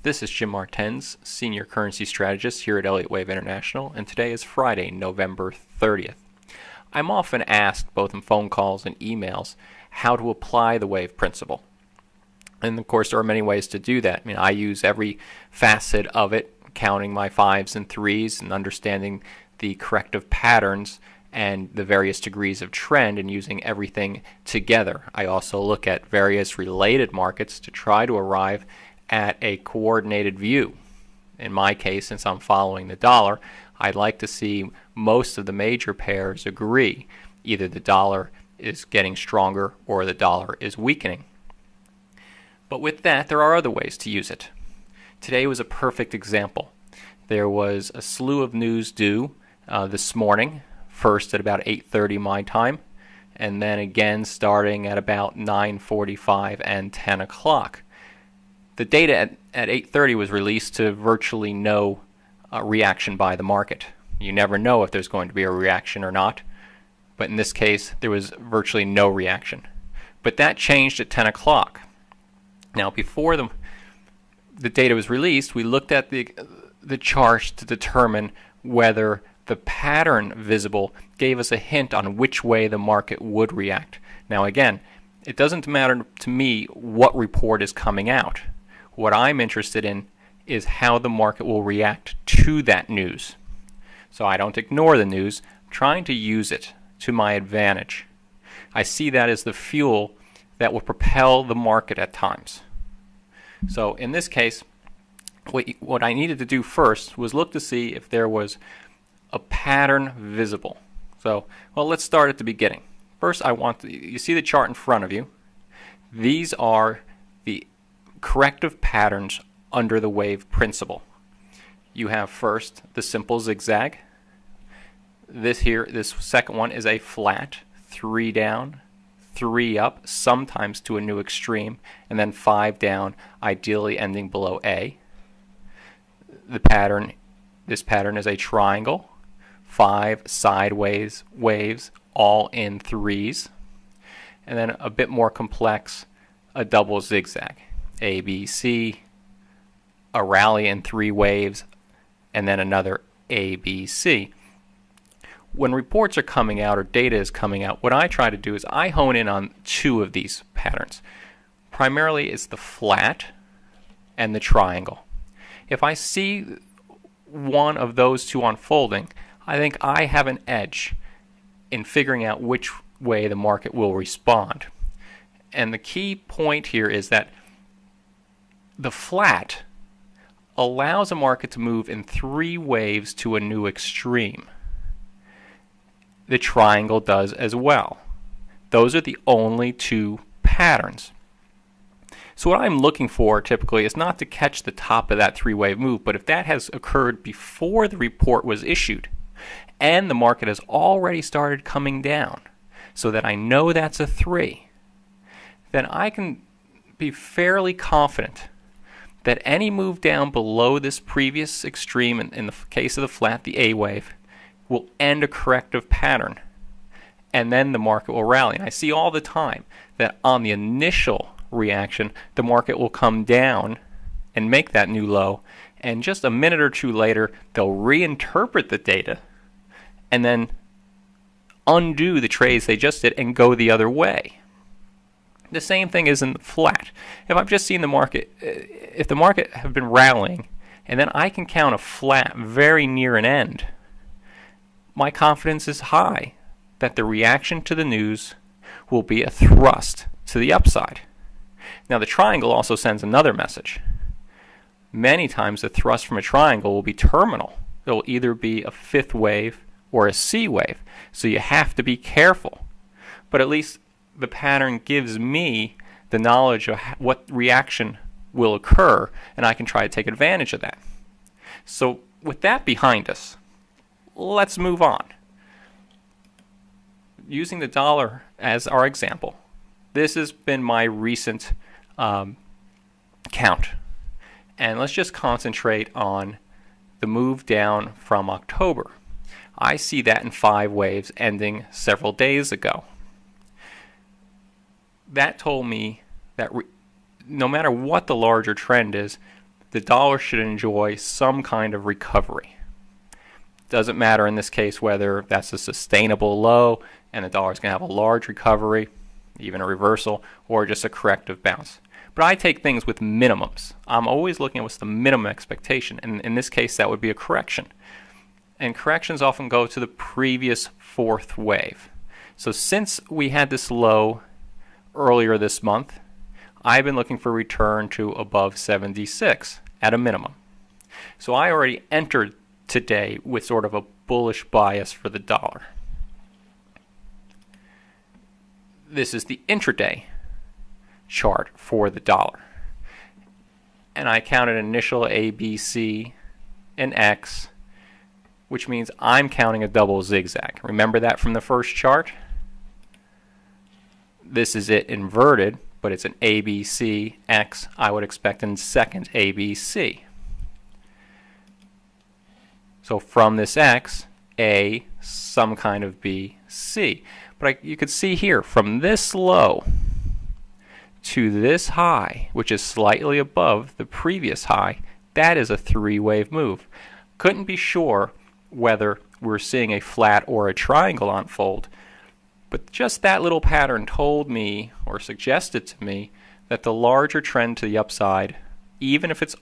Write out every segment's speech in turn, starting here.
This is Jim Martens, Senior Currency Strategist here at Elliott Wave International, and today is Friday, November 30th. I'm often asked, both in phone calls and emails, how to apply the wave principle. And of course, there are many ways to do that. I use every facet of it, counting my 5s and 3s and understanding the corrective patterns and the various degrees of trend and using everything together. I also look at various related markets to try to arrive at a coordinated view. In my case, since I'm following the dollar, I'd like to see most of the major pairs agree. Either the dollar is getting stronger or the dollar is weakening. But with that, there are other ways to use it. Today was a perfect example. There was a slew of news due this morning, first at about 8:30 my time, and then again starting at about 9:45 and 10 o'clock. The data at 8:30 was released to virtually no reaction by the market. You never know if there's going to be a reaction or not, but in this case there was virtually no reaction. But that changed at 10 o'clock. Now before the data was released, we looked at the charts to determine whether the pattern visible gave us a hint on which way the market would react. Now again, it doesn't matter to me what report is coming out. What I'm interested in is how the market will react to that news. So I don't ignore the news, I'm trying to use it to my advantage. I see that as the fuel that will propel the market at times. So in this case, what I needed to do first was look to see if there was a pattern visible. So, let's start at the beginning. First, you see the chart in front of you. These are the corrective patterns under the wave principle. You have first the simple zigzag. This second one is a flat, 3 down, 3 up, sometimes to a new extreme, and then 5 down, ideally ending below A. This pattern is a triangle, 5 sideways waves, all in 3s, and then a bit more complex, a double zigzag. A, B, C, a rally in 3 waves, and then another A, B, C. When reports are coming out or data is coming out, what I try to do is I hone in on 2 of these patterns. Primarily it's the flat and the triangle. If I see one of those 2 unfolding, I think I have an edge in figuring out which way the market will respond. And the key point here is that the flat allows a market to move in 3 waves to a new extreme. The triangle does as well. Those are the only 2 patterns. So what I'm looking for typically is not to catch the top of that 3-wave move, but if that has occurred before the report was issued and the market has already started coming down so that I know that's a 3, then I can be fairly confident that any move down below this previous extreme, in the case of the flat, the A wave, will end a corrective pattern, and then the market will rally. And I see all the time that on the initial reaction, the market will come down and make that new low, and just a minute or 2 later, they'll reinterpret the data and then undo the trades they just did and go the other way. The same thing is in the flat. If I've just seen the market, if the market have been rallying, and then I can count a flat very near an end, my confidence is high that the reaction to the news will be a thrust to the upside. Now the triangle also sends another message. Many times the thrust from a triangle will be terminal. It will either be a 5th wave or a C wave, so you have to be careful. But at least the pattern gives me the knowledge of what reaction will occur, and I can try to take advantage of that. So with that behind us, let's move on. Using the dollar as our example, this has been my recent count. And let's just concentrate on the move down from October. I see that in 5 waves ending several days ago. That told me that no matter what the larger trend is, the dollar should enjoy some kind of recovery. Doesn't matter in this case whether that's a sustainable low and the dollar is going to have a large recovery, even a reversal, or just a corrective bounce. But I take things with minimums. I'm always looking at what's the minimum expectation, and in this case that would be a correction. And corrections often go to the previous fourth wave. So since we had this low earlier this month, I've been looking for return to above 76 at a minimum. So I already entered today with sort of a bullish bias for the dollar. This is the intraday chart for the dollar. And I counted initial A, B, C, and X, which means I'm counting a double zigzag. Remember that from the first chart? This is it inverted, but it's an A, B, C, X. I would expect in second A, B, C. So from this X, A, some kind of B, C. But you could see here, from this low to this high, which is slightly above the previous high, that is a three-wave move. Couldn't be sure whether we're seeing a flat or a triangle unfold, but just that little pattern told me, or suggested to me, that the larger trend to the upside, even if it's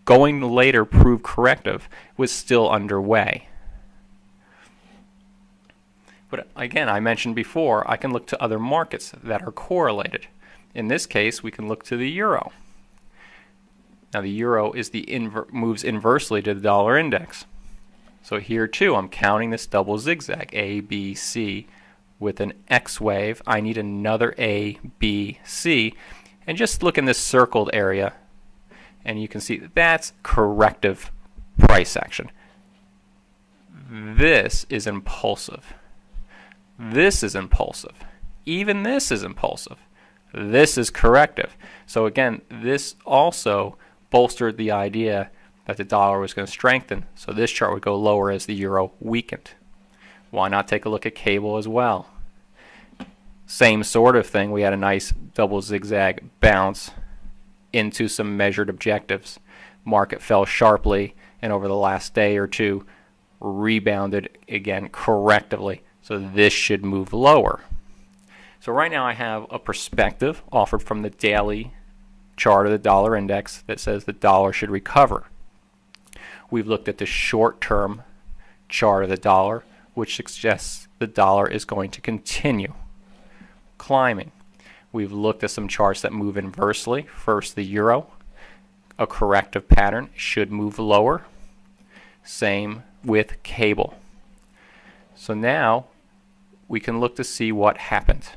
going to later prove corrective, was still underway. But again, I mentioned before, I can look to other markets that are correlated. In this case, we can look to the euro. Now the euro is moves inversely to the dollar index. So here too, I'm counting this double zigzag, A, B, C, with an X wave. I need another A, B, C, and just look in this circled area, and you can see that that's corrective price action. This is impulsive. This is impulsive. Even this is impulsive. This is corrective. So again, this also bolstered the idea that the dollar was going to strengthen. So this chart would go lower as the euro weakened. Why not take a look at cable as well? Same sort of thing. We had a nice double zigzag bounce into some measured objectives. Market fell sharply, and over the last day or two rebounded again correctively. So this should move lower. So right now I have a perspective offered from the daily chart of the dollar index that says the dollar should recover. We've looked at the short-term chart of the dollar, which suggests the dollar is going to continue climbing. We've looked at some charts that move inversely. First, the euro, a corrective pattern, should move lower. Same with cable. So now we can look to see what happened.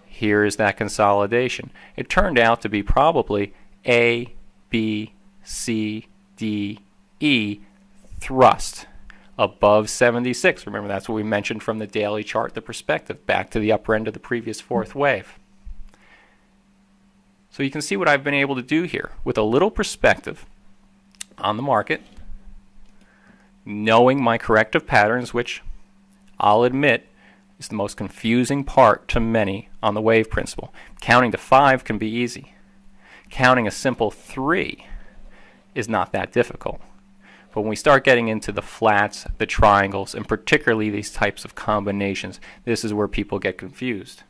Here is that consolidation. It turned out to be probably A, B, C, D, E thrust above 76. Remember, that's what we mentioned from the daily chart, the perspective, back to the upper end of the previous fourth wave. So you can see what I've been able to do here with a little perspective on the market, knowing my corrective patterns, which I'll admit is the most confusing part to many on the wave principle. Counting to 5 can be easy. Counting a simple 3 is not that difficult. But when we start getting into the flats, the triangles, and particularly these types of combinations, this is where people get confused.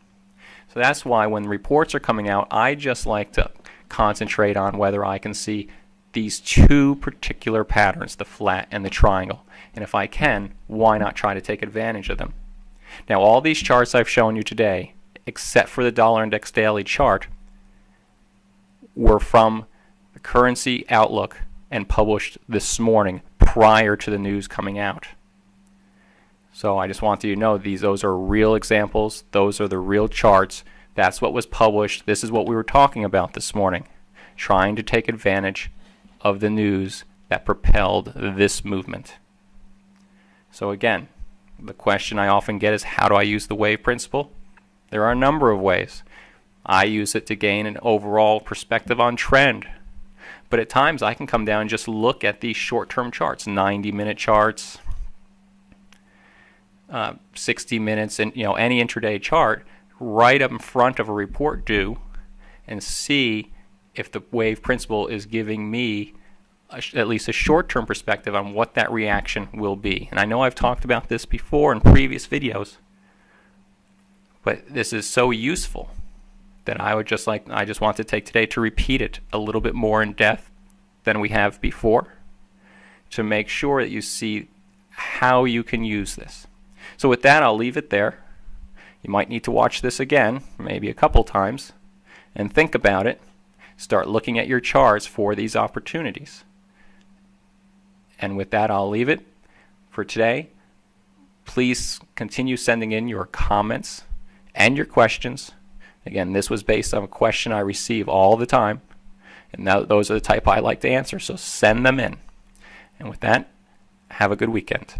So that's why when reports are coming out, I just like to concentrate on whether I can see these two particular patterns, the flat and the triangle. And if I can, why not try to take advantage of them? Now, all these charts I've shown you today, except for the dollar index daily chart, were from the currency outlook and published this morning prior to the news coming out. So I just want you to know those are real examples. Those are the real charts. That's what was published. This is what we were talking about this morning, trying to take advantage of the news that propelled this movement. So again, the question I often get is, how do I use the wave principle? There are a number of ways. I use it to gain an overall perspective on trend. But at times I can come down and just look at these short-term charts, 90-minute charts, 60 minutes, and any intraday chart right up in front of a report due, and see if the wave principle is giving me at least a short-term perspective on what that reaction will be. And I know I've talked about this before in previous videos, but this is so useful that I just want to take today to repeat it a little bit more in depth than we have before, to make sure that you see how you can use this. So with that, I'll leave it there. You might need to watch this again, maybe a couple times, and think about it. Start looking at your charts for these opportunities. And with that, I'll leave it for today. Please continue sending in your comments and your questions. Again, this was based on a question I receive all the time, and now those are the type I like to answer, so send them in. And with that, have a good weekend.